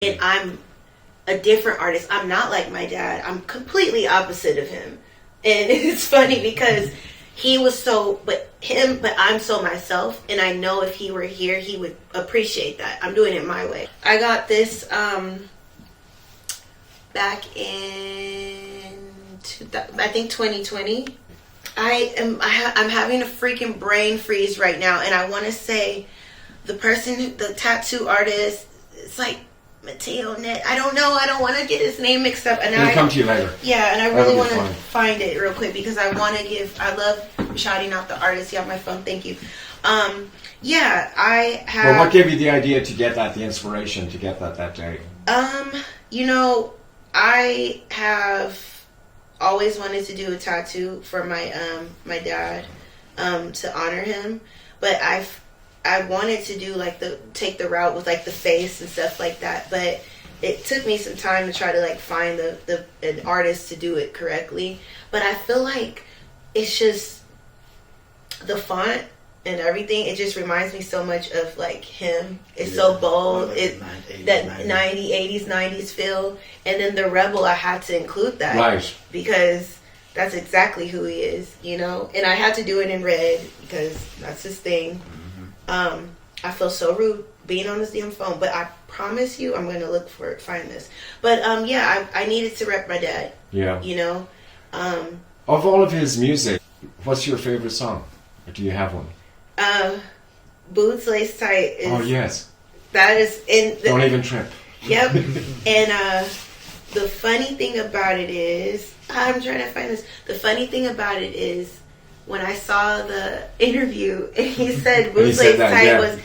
And I'm a different artist. I'm not like my dad. I'm completely opposite of him. And it's funny because he was so, but I'm so myself. And I know if he were here, he would appreciate that. I'm doing it my way. I got this back in, I think 2020. I'm having a freaking brain freeze right now. And I want to say the tattoo artist, it's like, Mateo Net. I don't know. I don't want to get his name mixed up. And It'll come to you later. Yeah, and I really want to find it real quick because I want to I love shouting out the artists. You have my phone. Thank you. Yeah, I have. Well, what gave you the idea to get that, the inspiration to get that day? You know, I have always wanted to do a tattoo for my my dad, to honor him, but I wanted to do take the route with like the face and stuff like that, but it took me some time to try to like find an artist to do it correctly. But I feel like it's just the font and everything. It just reminds me so much of like him. It's so bold. That 80s, 90s feel. And then the Rebel, I had to include that. Right. Because that's exactly who he is, you know? And I had to do it in red because that's his thing. I feel so rude being on this damn phone, but I promise you I'm going to find this. But yeah, I needed to rep my dad. Yeah. You know? Of all of his music, what's your favorite song? Or do you have one? Boots Lace Tight is... Oh, yes. That is... Don't even trip. Yep. And the funny thing about it is... I'm trying to find this. The funny thing about it is... When I saw the interview and he said Boots Lace Tight was...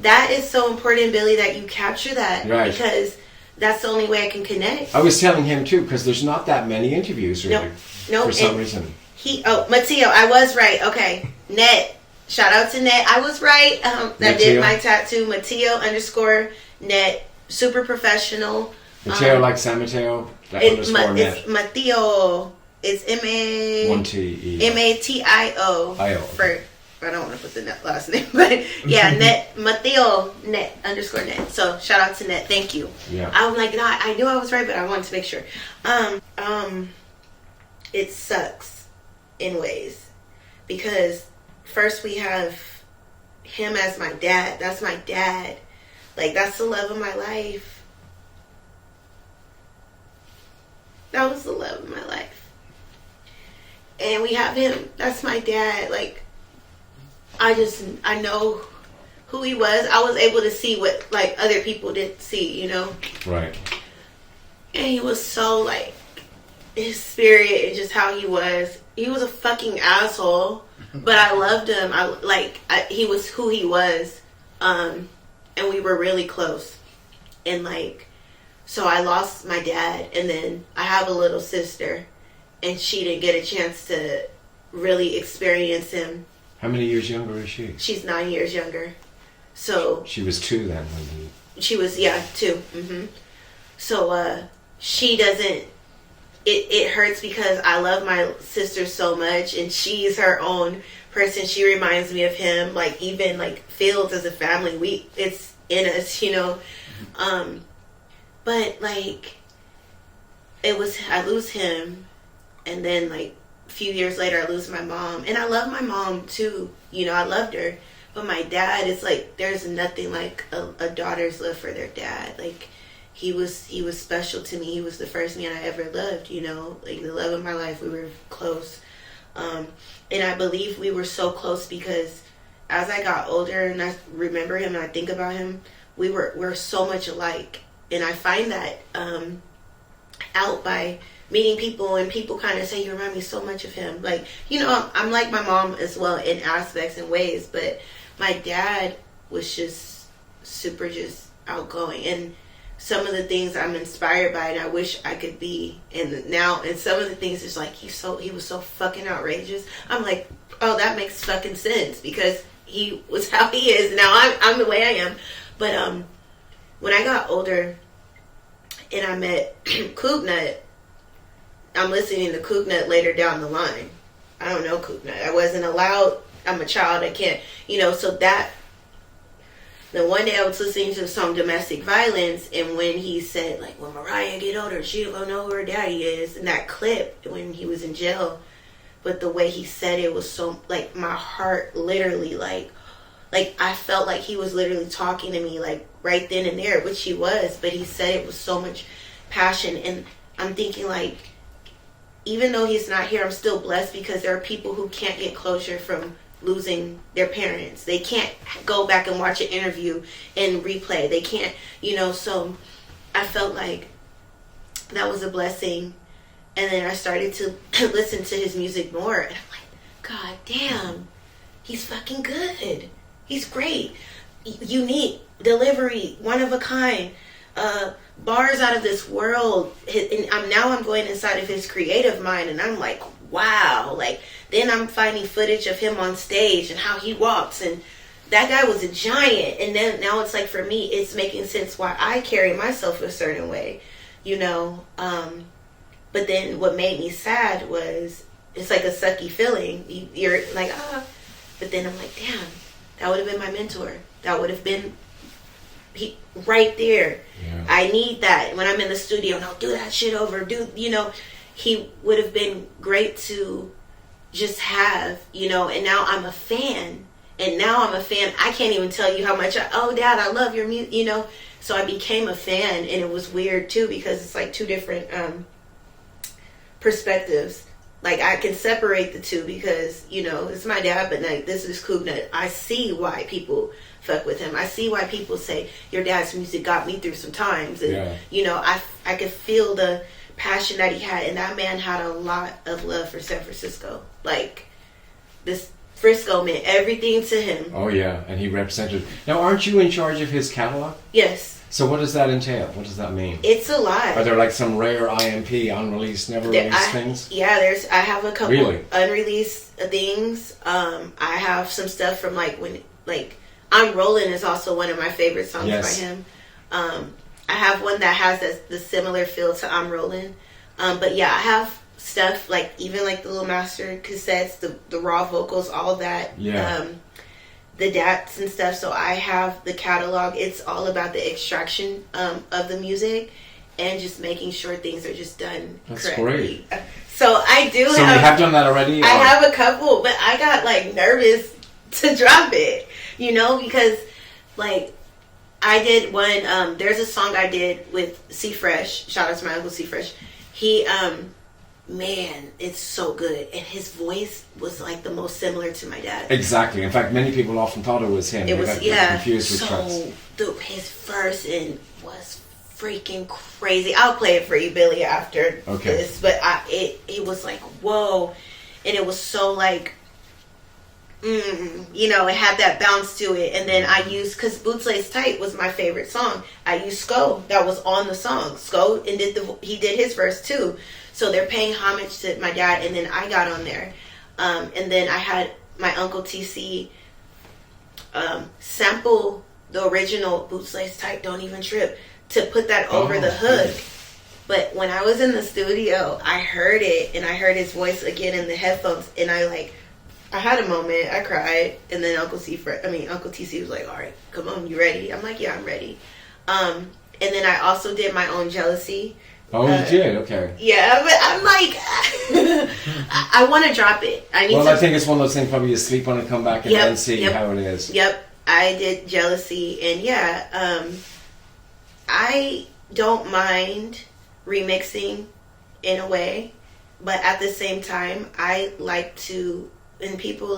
That is so important, Billy, that you capture that. Right. Because that's the only way I can connect. I was telling him, too, because there's not that many interviews, really. No. For some reason. Mateo, I was right. Okay. Net. Shout out to Net. I was right. That did my tattoo. Mateo _Net. Super professional. Mateo like San Mateo. _Net. It's Mateo. It's Matio. I don't want to put the Net last name, but yeah, Net Mateo Net _Net. So shout out to Net. Thank you. Yeah. I'm like, no, I knew I was right, but I wanted to make sure. It sucks in ways because first we have him as my dad. That's my dad. Like, that's the love of my life. That was the love of my life. And we have him. That's my dad. Like, I know who he was. I was able to see what, like, other people didn't see, you know? Right. And he was so, like, his spirit and just how he was. He was a fucking asshole. But I loved him. He was who he was. And we were really close. And, like, so I lost my dad. And then I have a little sister. And she didn't get a chance to really experience him. How many years younger is she? She's 9 years younger. So... She was 2 then when he... She was, 2. Mm-hmm. So, she doesn't... It hurts because I love my sister so much. And she's her own person. She reminds me of him. Like, even, like, Fields as a family. It's in us, you know. But, like... I lose him. And then, like, a few years later, I lose my mom. And I love my mom, too. You know, I loved her. But my dad, it's like, there's nothing like a daughter's love for their dad. Like, he was special to me. He was the first man I ever loved, you know. Like, the love of my life, we were close. And I believe we were so close because as I got older and I remember him and I think about him, we're so much alike. And I find that out by... meeting people and people kind of say, you remind me so much of him. Like, you know, I'm like my mom as well in aspects and ways, but my dad was just super just outgoing. And some of the things I'm inspired by and I wish I could be. And some of the things is like, he was so fucking outrageous. I'm like, oh, that makes fucking sense because he was how he is. Now I'm the way I am. But when I got older and I met Cougnut, I'm listening to Cougnut later down the line. I don't know Cougnut. I wasn't allowed. I'm a child. I can't, you know, so that Then one day I was listening to some domestic violence, and when he said, like, when Mariah get older, she don't know who her daddy is, and that clip when he was in jail, but the way he said it was so, like, my heart literally, like I felt like he was literally talking to me, like, right then and there, which he was, but he said it with so much passion, and I'm thinking, like, even though he's not here, I'm still blessed because there are people who can't get closure from losing their parents. They can't go back and watch an interview and replay. They can't, so I felt like that was a blessing. And then I started to listen to his music more, and I'm like, God damn, he's fucking good. He's great. Unique, delivery, one of a kind, bars out of this world. And I'm going inside of his creative mind, and I'm like, wow. Like, then I'm finding footage of him on stage and how he walks, and that guy was a giant. And then now it's like, for me, it's making sense why I carry myself a certain way, but then what made me sad was, it's like a sucky feeling. You're like, but then I'm like, damn, that would have been my mentor. That would have been right there. Yeah. I need that when I'm in the studio. No, do that shit over. He would have been great to just have, and now I'm a fan. I can't even tell you how much Dad, I love your music, So I became a fan, and it was weird too, because it's like two different perspectives. Like, I can separate the two because, it's my dad, but like, this is Cougnut. I see why people fuck with him. I see why people say, your dad's music got me through some times. And, I could feel the passion that he had. And that man had a lot of love for San Francisco. Like, this Frisco meant everything to him. Oh, yeah. And he represented. Now, aren't you in charge of his catalog? Yes. So what does that entail? What does that mean? It's a lot. Are there like some rare A.M.K, unreleased, never released things? Yeah, I have a couple unreleased things. I have some stuff from when I'm Rollin' is also one of my favorite songs by him. I have one that has the similar feel to I'm Rollin'. But yeah, I have stuff even the little master cassettes, the raw vocals, all that. Yeah. The dats and stuff. So I have the catalog. It's all about the extraction of the music and just making sure things are just done correctly. Great. So I do. So you have done that already? I have a couple, but I got nervous to drop it. Because I did one. There's a song I did with C Fresh. Shout out to my uncle C Fresh. He man, it's so good, and his voice was the most similar to my dad. Exactly. In fact, many people often thought it was him. It was confused with tracks. His verse was freaking crazy. I'll play it for you, Billy, after this. But it was whoa, and it was so it had that bounce to it. And then I used, because Boots Lace Tight was my favorite song, I used Sko that was on the song. Sko and he did his verse too. So they're paying homage to my dad, and then I got on there. And then I had my Uncle TC sample the original Boots Lace Tight, Don't Even Trip, to put that over the hook. But when I was in the studio, I heard it, and I heard his voice again in the headphones, and I had a moment. I cried, and then Uncle TC was like, "All right, come on, you ready?" I'm like, "Yeah, I'm ready." And then I also did my own Jealousy. Oh, you did? Okay. Yeah, but I'm I want to drop it. I think it's one of those things probably you sleep on and come back and then see how it is. Yep. I did Jealousy, and I don't mind remixing in a way, but at the same time, I like to, and people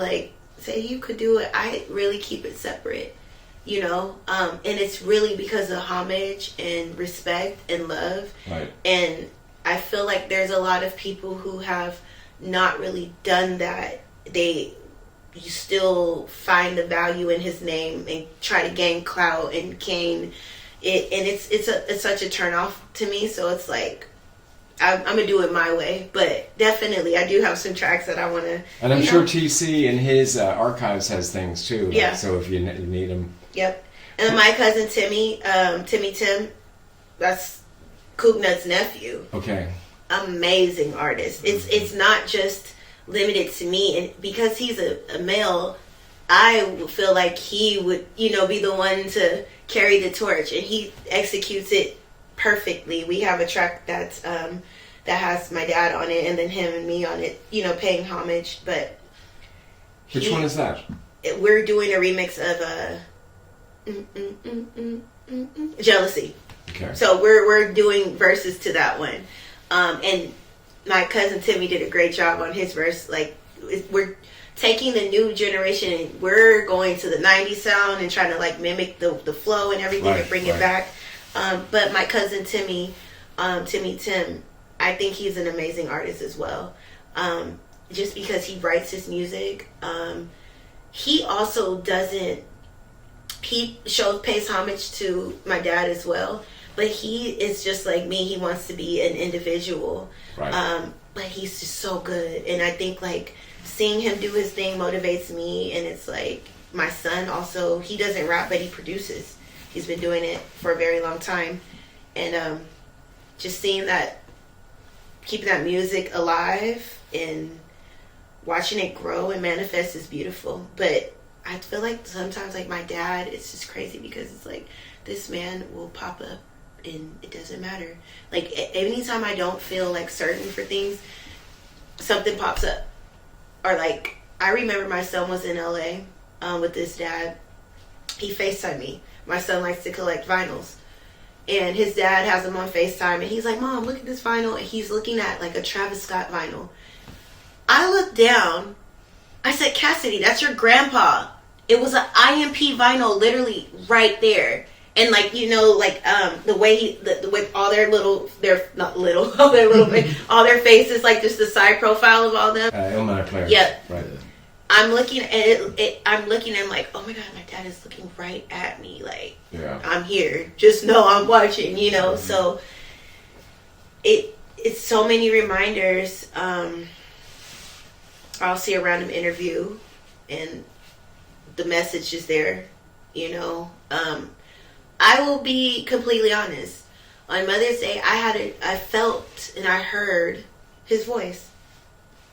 say you could do it, I really keep it separate. And it's really because of homage and respect and love. Right. And I feel like there's a lot of people who have not really done that. You still find the value in his name and try to gain clout and gain it, and it's such a turn off to me. So it's I'm gonna do it my way, but definitely I do have some tracks that I want to. And I'm sure TC in his archives has things too. So if you need them. Yep. And my cousin Timmy Tim, that's Cougnut's nephew. Okay. Amazing artist. It's not just limited to me, and because he's a male, I feel like he would, you know, be the one to carry the torch, and he executes it perfectly. We have a track that's that has my dad on it, and then him and me on it, you know, paying homage. But which one is that? We're doing a remix of Jealousy. Okay. So we're doing verses to that one, and my cousin Timmy did a great job on his verse. Like, we're taking the new generation and we're going to the 90s sound and trying to like mimic the flow and everything, right, and bring right. it back. But my cousin Timmy, Tim, I think he's an amazing artist as well. Just because he writes his music. He also pays homage to my dad as well. But he is just like me. He wants to be an individual. Right. But he's just so good. And I think like seeing him do his thing motivates me. And it's like my son also, he doesn't rap, but he produces. He's been doing it for a very long time. And just seeing that, keeping that music alive and watching it grow and manifest is beautiful. But I feel like sometimes like my dad, it's just crazy because it's like this man will pop up and it doesn't matter. Like anytime I don't feel like certain for things, something pops up. Or like I remember my son was in LA with his dad. He FaceTimed me. My son likes to collect vinyls. And his dad has him on FaceTime and he's like, Mom, look at this vinyl. And he's looking at like a Travis Scott vinyl. I looked down. I said, Cassidy, that's your grandpa. It was an IMP vinyl literally right there. And like, you know, like the way with all their little, all their faces, like just the side profile of all them. A.M.K players. Yeah. Right. I'm looking at it. I'm looking and I'm like, oh my God, my dad is looking right at me. Like, yeah. I'm here. Just know I'm watching, you know. Mm-hmm. So it's so many reminders. I'll see a random interview and the message is there, you know. I will be completely honest. On Mother's Day, I felt and I heard his voice.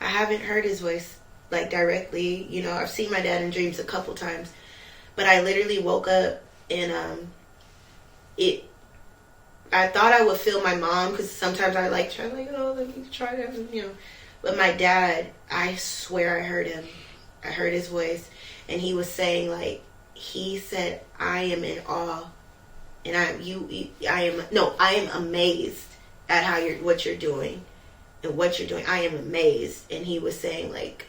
I haven't heard his voice like directly, you know. I've seen my dad in dreams a couple times, but I literally woke up and I thought I would feel my mom because sometimes I like try like, oh, let me try that, you know. But my dad, I swear I heard him. I heard his voice, and he was saying like, he said, I am in awe. And I am amazed at what you're doing and what you're doing. I am amazed. And he was saying like,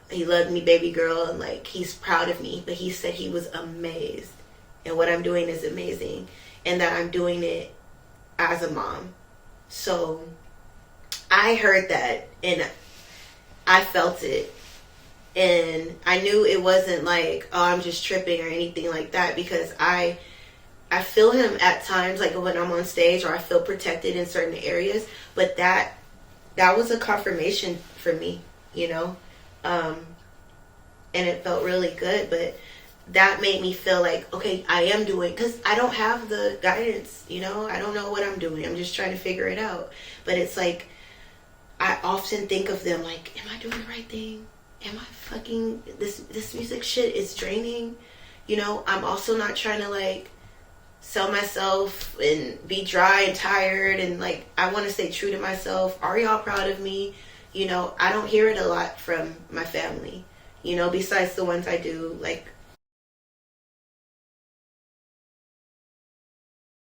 he loved me, baby girl, and like, he's proud of me. But he said he was amazed. And what I'm doing is amazing. And that I'm doing it as a mom. So I heard that and I felt it. And I knew it wasn't like, oh, I'm just tripping or anything like that, because I feel him at times, like when I'm on stage, or I feel protected in certain areas. But that was a confirmation for me, you know. And it felt really good. But that made me feel like, okay, I am doing, because I don't have the guidance, you know. I don't know what I'm doing. I'm just trying to figure it out. But it's like, I often think of them like, am I doing the right thing? Am I fucking, this music shit is draining, you know. I'm also not trying to like sell myself and be dry and tired, and like, I want to stay true to myself. Are y'all proud of me? You know, I don't hear it a lot from my family, you know, besides the ones I do like